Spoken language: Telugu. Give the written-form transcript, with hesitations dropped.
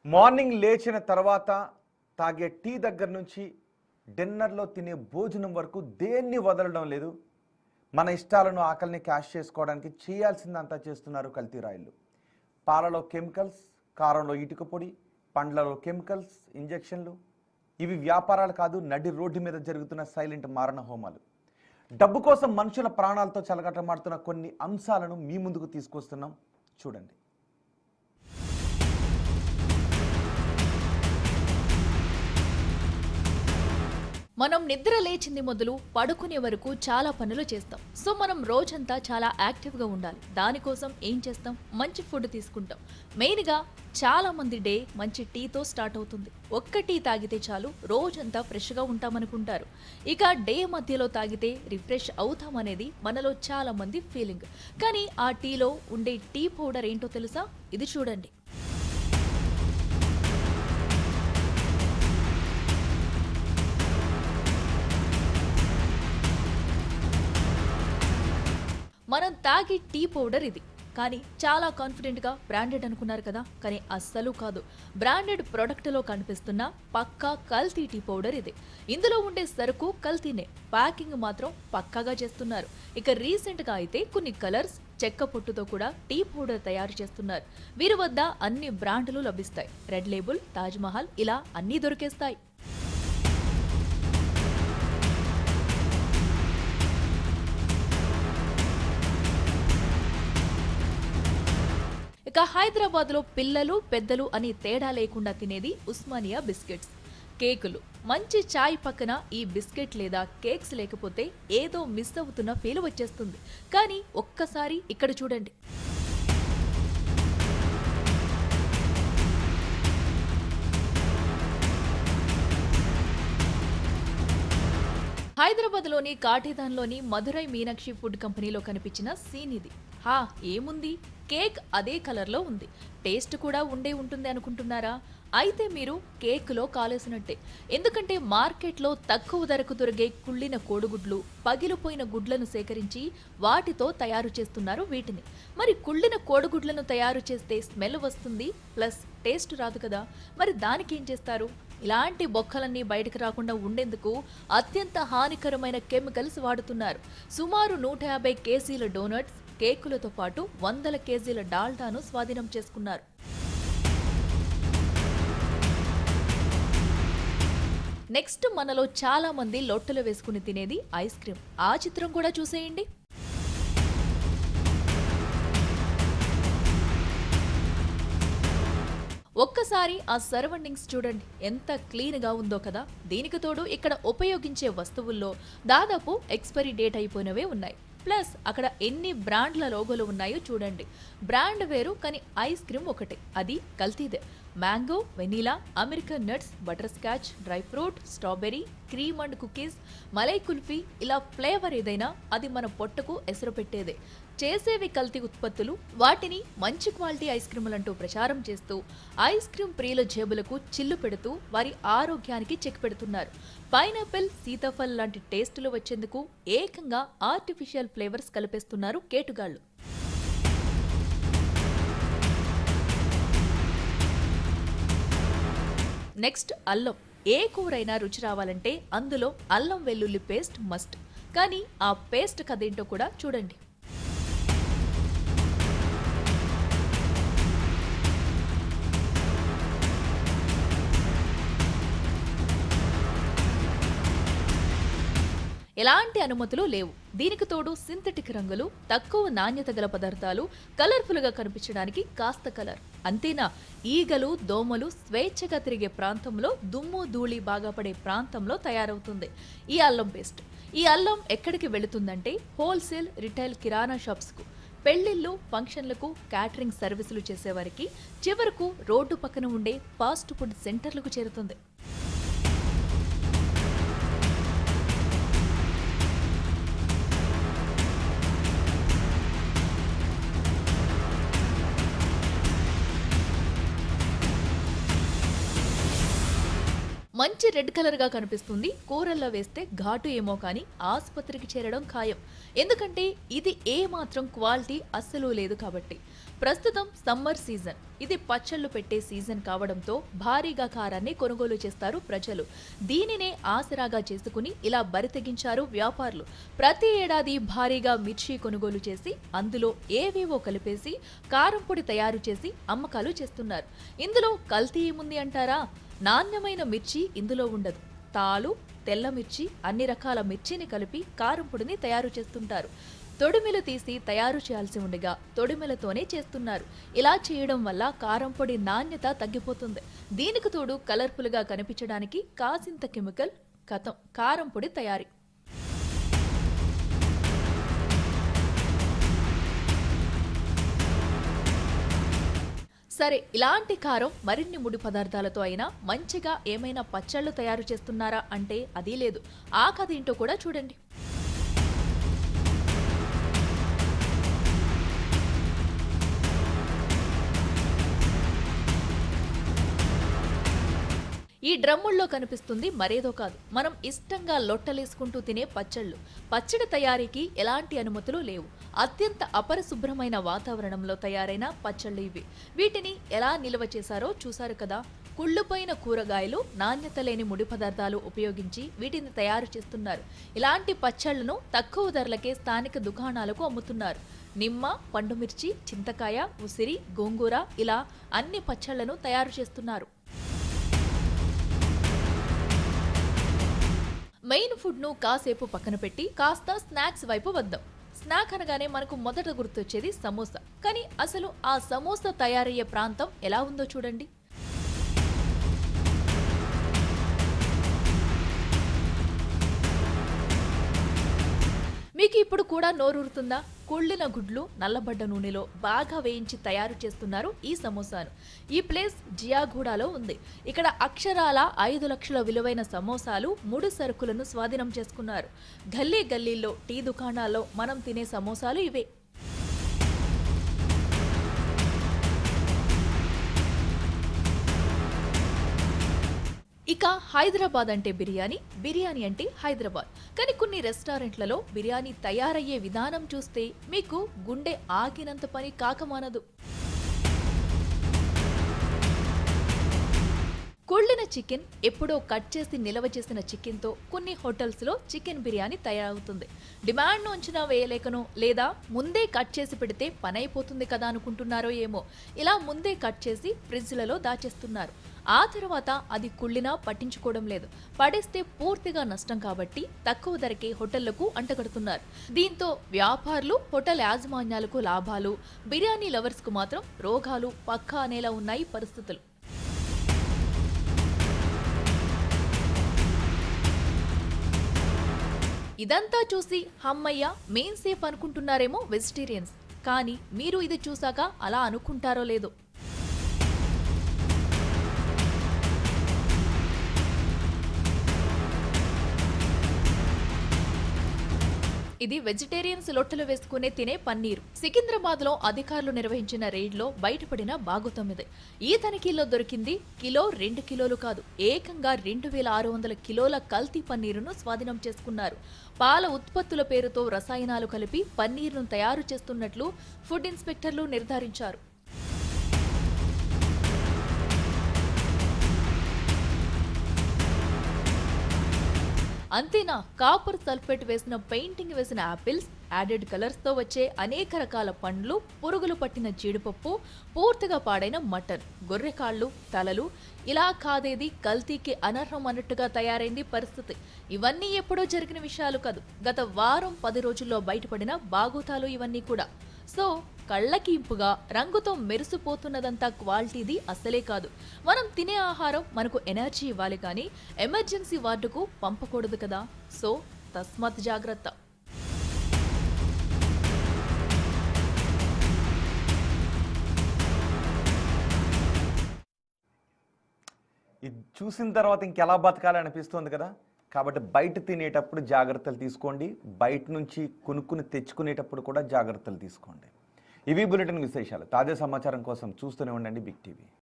మార్నింగ్ లేచిన తర్వాత తాగే టీ దగ్గర నుంచి డిన్నర్లో తినే భోజనం వరకు దేన్ని వదలడం లేదు. మన ఇష్టాలను ఆకలిని క్యాష్ చేసుకోవడానికి చేయాల్సిందంతా చేస్తున్నారు కల్తీ రాయిళ్ళు. పాలలో కెమికల్స్, కారంలో ఇటుక పొడి, పండ్లలో కెమికల్స్, ఇంజెక్షన్లు. ఇవి వ్యాపారాలు కాదు, నడి రోడ్డు మీద జరుగుతున్న సైలెంట్ మారణ హోమాలు. డబ్బు కోసం మనుషుల ప్రాణాలతో చెలగటమాడుతున్న కొన్ని అంశాలను మీ ముందుకు తీసుకొస్తున్నాం, చూడండి. మనం నిద్ర లేచింది మొదలు పడుకునే వరకు చాలా పనులు చేస్తాం. సో మనం రోజంతా చాలా యాక్టివ్గా ఉండాలి. దానికోసం ఏం చేస్తాం? మంచి ఫుడ్ తీసుకుంటాం. మెయిన్గా చాలా మంది డే మంచి టీతో స్టార్ట్ అవుతుంది. ఒక్క టీ తాగితే చాలు రోజంతా ఫ్రెష్గా ఉంటామనుకుంటారు. ఇక డే మధ్యలో తాగితే రిఫ్రెష్ అవుతామనేది మనలో చాలా మంది ఫీలింగ్. కానీ ఆ టీలో ఉండే టీ పౌడర్ ఏంటో తెలుసా? ఇది చూడండి. మనం తాగే టీ పౌడర్ ఇది. కానీ చాలా కాన్ఫిడెంట్గా బ్రాండెడ్ అనుకున్నారు కదా, కానీ అస్సలు కాదు. బ్రాండెడ్ ప్రొడక్ట్లో కనిపిస్తున్న పక్కా కల్తీ టీ పౌడర్ ఇది. ఇందులో ఉండే సరుకు కల్తీనే, ప్యాకింగ్ మాత్రం పక్కాగా చేస్తున్నారు. ఇక రీసెంట్గా అయితే కొన్ని కలర్స్, చెక్క పొట్టుతో కూడా టీ పౌడర్ తయారు చేస్తున్నారు. వీరి వద్ద అన్ని బ్రాండ్లు లభిస్తాయి. రెడ్ లేబుల్, తాజ్ మహల్ ఇలా అన్నీ దొరికేస్తాయి. ఇక హైదరాబాద్లో పిల్లలు పెద్దలు అని తేడా లేకుండా తినేది ఉస్మానియా బిస్కెట్స్, కేకులు. మంచి చాయ్ పక్కన ఈ బిస్కెట్ లేదా కేక్స్ లేకపోతే ఏదో మిస్ అవుతున్న ఫీల్ వచ్చేస్తుంది. కానీ ఒక్కసారి ఇక్కడ చూడండి. హైదరాబాద్లోని కాటేదాన్లోని మధురై మీనాక్షి ఫుడ్ కంపెనీలో కనిపించిన సీన్ ఇది. ఏముంది, కేక్ అదే కలర్లో ఉంది. టేస్ట్ కూడా ఉంటుంది అనుకుంటున్నారా? అయితే మీరు కేక్లో కాలేసినట్టే. ఎందుకంటే మార్కెట్లో తక్కువ ధరకు దొరికే కుళ్ళిన కోడిగుడ్లు, పగిలిపోయిన గుడ్లను సేకరించి వాటితో తయారు చేస్తున్నారు వీటిని. మరి కుళ్ళిన కోడిగుడ్లను తయారు చేస్తే స్మెల్ వస్తుంది, ప్లస్ టేస్ట్ రాదు కదా. మరి దానికి ఏం చేస్తారు? ఇలాంటి బొక్కలన్నీ బయటకు రాకుండా ఉండేందుకు అత్యంత హానికరమైన కెమికల్స్ వాడుతున్నారు. సుమారు 150 కేజీల డోనట్స్, కేకులతో పాటు 100 కేజీల డాల్డాను స్వాధీనం చేసుకున్నారు. నెక్స్ట్ మనలో చాలా మంది లొట్టలు వేసుకుని తినేది ఐస్ క్రీమ్. ఆ చిత్రం కూడా చూసేయండి. ఒక్కసారి ఆ సరౌండింగ్స్ చూడండి, ఎంత క్లీన్గా ఉందో కదా. దీనికి తోడు ఇక్కడ ఉపయోగించే వస్తువుల్లో దాదాపు ఎక్స్పైరీ డేట్ అయిపోయినవే ఉన్నాయి. ప్లస్ అక్కడ ఎన్ని బ్రాండ్ల లోగోలు ఉన్నాయో చూడండి. బ్రాండ్ వేరు, కానీ ఐస్ క్రీమ్ ఒకటే, అది కల్తీదే. Mango, vanilla, American nuts, butterscotch, dry fruit, strawberry, cream and cookies, malai kulfi, ఇలా ఫ్లేవర్ ఏదైనా అది మన పొట్టకు ఎసరు పెట్టేదే. చేసేవి కల్తీ ఉత్పత్తులు, వాటిని మంచి క్వాలిటీ ఐస్ క్రీములంటూ ప్రచారం చేస్తూ ఐస్ క్రీమ్ ప్రియుల జేబులకు చిల్లు పెడుతూ వారి ఆరోగ్యానికి చెక్ పెడుతున్నారు. పైనాపిల్, సీతాఫల్ లాంటి టేస్టులు వచ్చేందుకు ఏకంగా ఆర్టిఫిషియల్ ఫ్లేవర్స్ కలిపేస్తున్నారు కేటుగాళ్లు. నెక్స్ట్ అల్లం. ఏ కూరైనా రుచి రావాలంటే అందులో అల్లం వెల్లుల్లి పేస్ట్ మస్ట్. కానీ ఆ పేస్ట్ కదేంటో కూడా చూడండి. ఎలాంటి అనుమతులు లేవు. దీనికి తోడు సింథటిక్ రంగులు, తక్కువ నాణ్యత గల పదార్థాలు, కలర్ఫుల్ గా కనిపించడానికి కాస్త కలర్. అంతేనా, ఈగలు, దోమలు స్వేచ్ఛగా తిరిగే ప్రాంతంలో, దుమ్ము ధూళి బాగా పడే ప్రాంతంలో తయారవుతుంది ఈ అల్లం పేస్ట్. ఈ అల్లం ఎక్కడికి వెళుతుందంటే హోల్సేల్, రిటైల్ కిరాణా షాప్స్కు, పెళ్లిళ్లు, ఫంక్షన్లకు, క్యాటరింగ్ సర్వీసులు చేసేవారికి, చివరకు రోడ్డు పక్కన ఉండే ఫాస్ట్ ఫుడ్ సెంటర్లకు చేరుతుంది. మంచి రెడ్ కలర్ గా కనిపిస్తుంది. కూరల్లో వేస్తే ఘాటు ఏమో కానీ ఆసుపత్రికి చేరడం ఖాయం. ఎందుకంటే ఇది ఏ మాత్రం క్వాలిటీ అస్సలు లేదు కాబట్టి. ప్రస్తుతం సమ్మర్ సీజన్. ఇది పచ్చళ్ళు పెట్టే సీజన్ కావడంతో భారీగా కారాన్ని కొనుగోలు చేస్తారు ప్రజలు. దీనినే ఆసరాగా చేసుకుని ఇలా బరితెగించారు వ్యాపారులు. ప్రతి ఏడాది భారీగా మిర్చి కొనుగోలు చేసి అందులో ఏవేవో కలిపేసి కారం పొడి తయారు చేసి అమ్మకాలు చేస్తున్నారు. ఇందులో కల్తీ ఏముంది అంటారా? నాణ్యమైన మిర్చి ఇందులో ఉండదు. తాలు, తెల్ల మిర్చి, అన్ని రకాల మిర్చిని కలిపి కారం పొడిని తయారు చేస్తుంటారు. తొడిమెలు తీసి తయారు చేయాల్సి ఉండగా తొడిమెలతోనే చేస్తున్నారు. ఇలా చేయడం వల్ల కారం పొడి నాణ్యత తగ్గిపోతుంది. దీనికి తోడు కలర్ఫుల్ గా కనిపించడానికి కాసింత కెమికల్, కథం కారం పొడి తయారీ. సరే, ఇలాంటి కారం మరిన్ని ముడి పదార్థాలతో అయినా మంచిగా ఏమైనా పచ్చళ్ళు తయారు చేస్తున్నారా అంటే అదీ లేదు. ఆ కథ ఏంటో కూడా చూడండి. ఈ డ్రమ్ముల్లో కనిపిస్తుంది మరేదో కాదు, మనం ఇష్టంగా లొట్టలేసుకుంటూ తినే పచ్చళ్ళు. పచ్చడి తయారీకి ఎలాంటి అనుమతులు లేవు. అత్యంత అపరిశుభ్రమైన వాతావరణంలో తయారైన పచ్చళ్ళు ఇవి. వీటిని ఎలా నిల్వ చేశారో చూశారు కదా. కుళ్ళుపోయిన కూరగాయలు, నాణ్యత లేని ముడి పదార్థాలు ఉపయోగించి వీటిని తయారు చేస్తున్నారు. ఇలాంటి పచ్చళ్లను తక్కువ ధరలకే స్థానిక దుకాణాలకు అమ్ముతున్నారు. నిమ్మ, పండుమిర్చి, చింతకాయ, ఉసిరి, గోంగూర ఇలా అన్ని పచ్చళ్లను తయారు చేస్తున్నారు. మెయిన్ ఫుడ్ ను కాసేపు పక్కన పెట్టి కాస్త స్నాక్స్ వైపు వద్దాం. స్నాక్ అనగానే మనకు మొదట గుర్తొచ్చేది సమోసా. కానీ అసలు ఆ సమోసా తయారయ్యే ప్రాంతం ఎలా ఉందో చూడండి. మీకు ఇప్పుడు కూడా నోరూరుతుందా? కుళ్ళిన గుడ్లు, నల్లబడ్డ నూనెలో బాగా వేయించి తయారు చేస్తున్నారు ఈ సమోసాను. ఈ ప్లేస్ జియాగూడలో ఉంది. ఇక్కడ అక్షరాల 5 లక్షల విలువైన సమోసాలు, ముడి సరుకులను స్వాధీనం చేసుకున్నారు. గల్లీ గల్లీల్లో, టీ దుకాణాల్లో మనం తినే సమోసాలు ఇవే. ఇక హైదరాబాద్ అంటే బిర్యానీ, బిర్యానీ అంటే హైదరాబాద్. కానీ కొన్ని రెస్టారెంట్లలో బిర్యానీ తయారయ్యే విధానం చూస్తే మీకు గుండె ఆగినంత పని కాకమానదు. కుళ్ళిన చికెన్, ఎప్పుడో కట్ చేసి నిల్వ చేసిన చికెన్తో కొన్ని హోటల్స్లో చికెన్ బిర్యానీ తయారవుతుంది. డిమాండ్ను అంచనా వేయలేకనో లేదా ముందే కట్ చేసి పెడితే పనైపోతుంది కదా అనుకుంటున్నారో ఏమో, ఇలా ముందే కట్ చేసి ఫ్రిడ్జ్లలో దాచేస్తున్నారు. ఆ తర్వాత అది కుళ్ళినా పట్టించుకోవడం లేదు. పడేస్తే పూర్తిగా నష్టం కాబట్టి తక్కువ ధరకే హోటళ్లకు అంటగడుతున్నారు. దీంతో వ్యాపారులు, హోటల్ యాజమాన్యాలకు లాభాలు, బిర్యానీ లవర్స్ కు మాత్రం రోగాలు పక్కా అనేలా ఉన్నాయి పరిస్థితులు. ఇదంతా చూసి హమ్మయ్య మెయిన్ సేఫ్ అనుకుంటున్నారేమో వెజిటేరియన్స్. కానీ మీరు ఇది చూసాక అలా అనుకుంటారో లేదో. ఇది వెజిటేరియన్స్ లొట్టలు వేసుకునే తినే పన్నీరు. సికింద్రాబాద్ లో అధికారులు నిర్వహించిన రైడ్లో బయటపడిన బాగుతొమ్మిది. ఈ తనిఖీల్లో దొరికింది కిలో, 2 కిలోలు కాదు, ఏకంగా 2600 కిలోల కల్తీ పన్నీరును స్వాధీనం చేసుకున్నారు. పాల ఉత్పత్తుల పేరుతో రసాయనాలు కలిపి పన్నీరును తయారు చేస్తున్నట్లు ఫుడ్ ఇన్స్పెక్టర్లు నిర్ధారించారు. అంతేనా, కాపర్ సల్ఫేట్ వేసిన పెయింటింగ్ వేసిన యాపిల్స్, యాడెడ్ కలర్స్ తో వచ్చే అనేక రకాల పండ్లు, పురుగులు పట్టిన జీడిపప్పు, పూర్తిగా పాడైన మటన్, గొర్రెకాళ్ళు, తలలు, ఇలా కాదేది కల్తీకి అనర్హం అన్నట్టుగా తయారైంది పరిస్థితి. ఇవన్నీ ఎప్పుడో జరిగిన విషయాలు కాదు, గత వారం 10 రోజుల్లో బయటపడిన బాగోతాలు ఇవన్నీ కూడా. సో కళ్ళకి ఇంపుగా, రంగుతో మెరిసిపోతున్నదంతా క్వాలిటీది అస్సలే కాదు. మనం తినే ఆహారం మనకు ఎనర్జీ ఇవ్వాలి కానీ ఎమర్జెన్సీ వార్డుకు పంపకూడదు కదా. సో తస్మాత్ జాగ్రత్త. ఇది చూసిన తర్వాత ఇంకెలా బతకాలి అనిపిస్తుంది కదా. కాబట్టి బయట తినేటప్పుడు జాగ్రత్తలు తీసుకోండి, బయట నుంచి కొనుక్కుని తెచ్చుకునేటప్పుడు కూడా జాగ్రత్తలు తీసుకోండి. ఇవి బులెటిన్ విశేషాలు. తాజా సమాచారం కోసం చూస్తూనే ఉండండి బిగ్ టీవీ.